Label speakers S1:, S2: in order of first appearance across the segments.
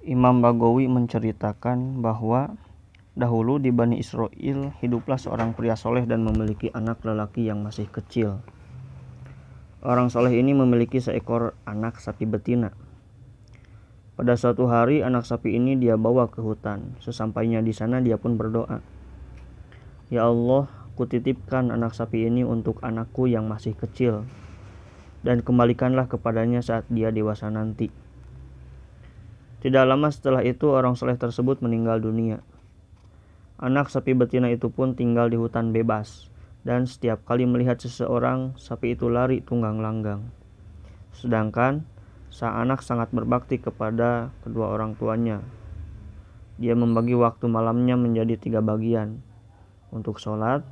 S1: Imam Bagawi menceritakan bahwa dahulu di Bani Israel hiduplah seorang pria soleh dan memiliki anak lelaki yang masih kecil. Orang soleh ini memiliki seekor anak sapi betina. Pada suatu hari anak sapi ini dia bawa ke hutan. Sesampainya di sana dia pun berdoa, "Ya Allah, kutitipkan anak sapi ini untuk anakku yang masih kecil, dan kembalikanlah kepadanya saat dia dewasa nanti." Tidak lama setelah itu orang soleh tersebut meninggal dunia. Anak sapi betina itu pun tinggal di hutan bebas, dan setiap kali melihat seseorang, sapi itu lari tunggang langgang. Sedangkan sang anak sangat berbakti kepada kedua orang tuanya. Dia membagi waktu malamnya menjadi 3 bagian, untuk sholat,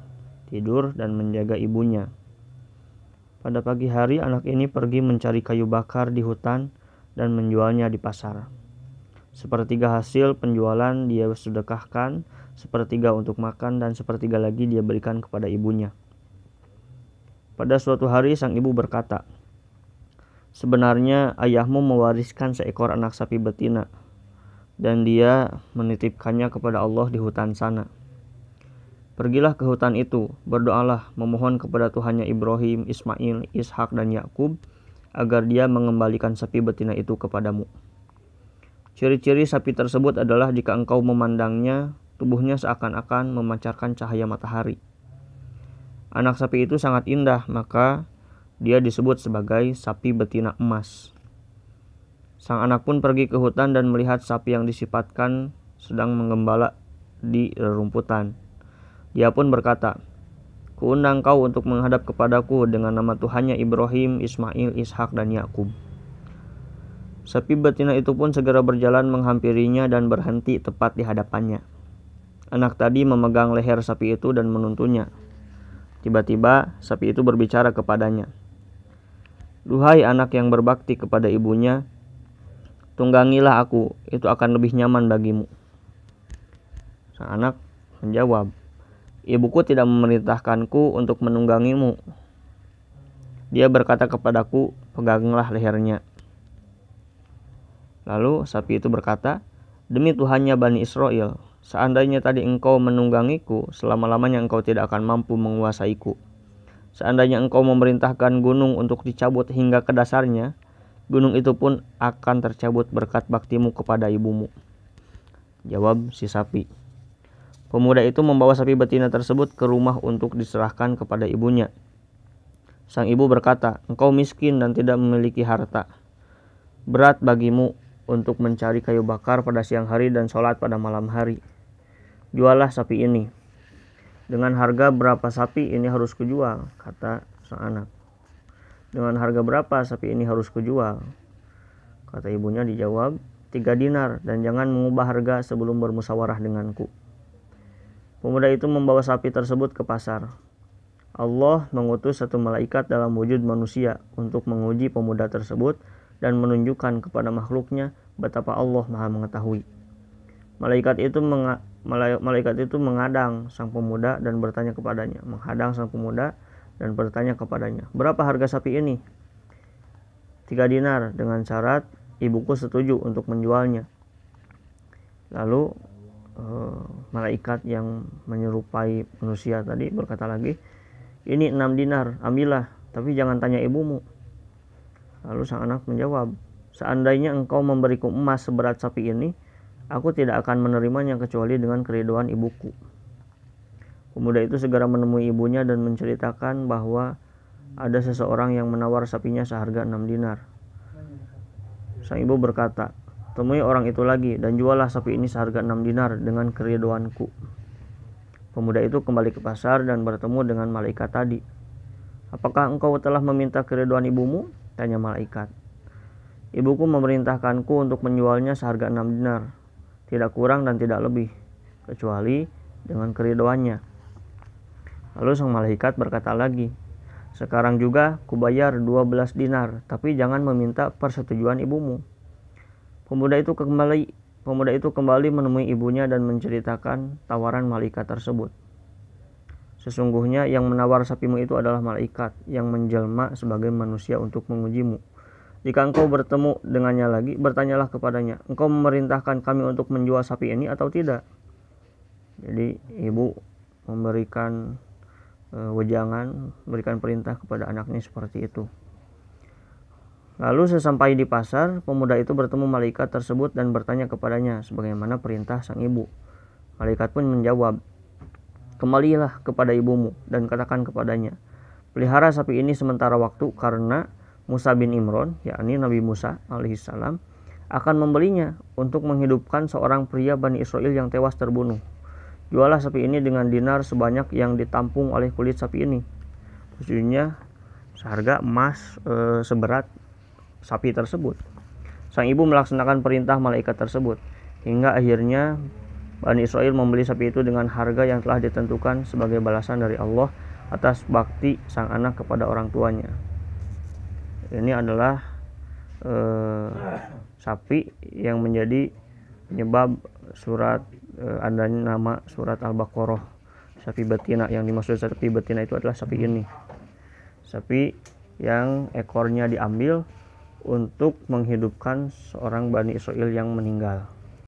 S1: tidur, dan menjaga ibunya. Pada pagi hari anak ini pergi mencari kayu bakar di hutan dan menjualnya di pasar. Sepertiga hasil penjualan dia sedekahkan, sepertiga untuk makan, dan sepertiga lagi dia berikan kepada ibunya. Pada suatu hari sang ibu berkata, "Sebenarnya ayahmu mewariskan seekor anak sapi betina, dan dia menitipkannya kepada Allah di hutan sana. Pergilah ke hutan itu, berdoalah, memohon kepada Tuhannya Ibrahim, Ismail, Ishak, dan Yakub agar dia mengembalikan sapi betina itu kepadamu. Ciri-ciri sapi tersebut adalah jika engkau memandangnya, tubuhnya seakan-akan memancarkan cahaya matahari. Anak sapi itu sangat indah, maka dia disebut sebagai sapi betina emas." Sang anak pun pergi ke hutan dan melihat sapi yang disifatkan sedang menggembala di rerumputan. Dia pun berkata, "Kuundang kau untuk menghadap kepadaku dengan nama Tuhannya Ibrahim, Ismail, Ishak, dan Yakub." Sapi betina itu pun segera berjalan menghampirinya dan berhenti tepat di hadapannya. Anak tadi memegang leher sapi itu dan menuntunnya. Tiba-tiba sapi itu berbicara kepadanya, "Duhai anak yang berbakti kepada ibunya, tunggangilah aku, itu akan lebih nyaman bagimu." Sang anak menjawab, "Ibuku tidak memerintahkanku untuk menunggangimu. Dia berkata kepadaku, peganglah lehernya." Lalu sapi itu berkata, "Demi Tuhannya Bani Israel, seandainya tadi engkau menunggangiku, selama-lamanya engkau tidak akan mampu menguasaiku. Seandainya engkau memerintahkan gunung untuk dicabut hingga ke dasarnya, gunung itu pun akan tercabut berkat baktimu kepada ibumu." Jawab si sapi. Pemuda itu membawa sapi betina tersebut ke rumah untuk diserahkan kepada ibunya. Sang ibu berkata, "Engkau miskin dan tidak memiliki harta. Berat bagimu untuk mencari kayu bakar pada siang hari dan sholat pada malam hari. Juallah sapi ini." "Dengan harga berapa sapi ini harus kujual?" kata sang anak. "Dengan harga berapa sapi ini harus kujual?" kata ibunya. Dijawab, 3 dinar, dan jangan mengubah harga sebelum bermusyawarah denganku." Pemuda itu membawa sapi tersebut ke pasar. Allah mengutus satu malaikat dalam wujud manusia untuk menguji pemuda tersebut dan menunjukkan kepada makhluknya betapa Allah Maha mengetahui. Malaikat itu menghadang sang pemuda dan bertanya kepadanya, "Berapa harga sapi ini?" 3 dinar, dengan syarat ibuku setuju untuk menjualnya." Lalu malaikat yang menyerupai manusia tadi berkata lagi, "Ini 6 dinar, ambillah, tapi jangan tanya ibumu." Lalu sang anak menjawab, "Seandainya engkau memberiku emas seberat sapi ini, aku tidak akan menerimanya kecuali dengan keridhaan ibuku." Pemuda itu segera menemui ibunya dan menceritakan bahwa ada seseorang yang menawar sapinya seharga 6 dinar. Sang ibu berkata, "Temui orang itu lagi dan juallah sapi ini seharga 6 dinar dengan keridhaanku." Pemuda itu kembali ke pasar dan bertemu dengan malaikat tadi. "Apakah engkau telah meminta keridhaan ibumu?" tanya malaikat. "Ibuku memerintahkanku untuk menjualnya seharga 6 dinar, tidak kurang dan tidak lebih, kecuali dengan keridhaannya." Lalu sang malaikat berkata lagi, "Sekarang juga kubayar 12 dinar, tapi jangan meminta persetujuan ibumu." Pemuda itu kembali menemui ibunya dan menceritakan tawaran malaikat tersebut. "Sesungguhnya yang menawar sapimu itu adalah malaikat yang menjelma sebagai manusia untuk mengujimu. Jika engkau bertemu dengannya lagi, bertanyalah kepadanya, engkau memerintahkan kami untuk menjual sapi ini atau tidak? Jadi ibu memberikan wejangan, memberikan perintah kepada anaknya seperti itu. Lalu sesampai di pasar, pemuda itu bertemu malaikat tersebut dan bertanya kepadanya sebagaimana perintah sang ibu. Malaikat pun menjawab, kembalilah kepada ibumu dan katakan kepadanya, pelihara sapi ini sementara waktu karena Musa bin Imran, yakni Nabi Musa alaihissalam, akan membelinya untuk menghidupkan seorang pria Bani Israel yang tewas terbunuh. Jualah sapi ini dengan dinar sebanyak yang ditampung oleh kulit sapi ini. Maksudnya seharga emas seberat sapi tersebut. Sang ibu melaksanakan perintah malaikat tersebut hingga akhirnya Bani Israel membeli sapi itu dengan harga yang telah ditentukan sebagai balasan dari Allah atas bakti sang anak kepada orang tuanya. Ini adalah sapi yang menjadi penyebab surat adanya nama surat Al-Baqarah, sapi betina. Yang dimaksud sapi betina itu adalah sapi ini, sapi yang ekornya diambil untuk menghidupkan seorang Bani Israel yang meninggal.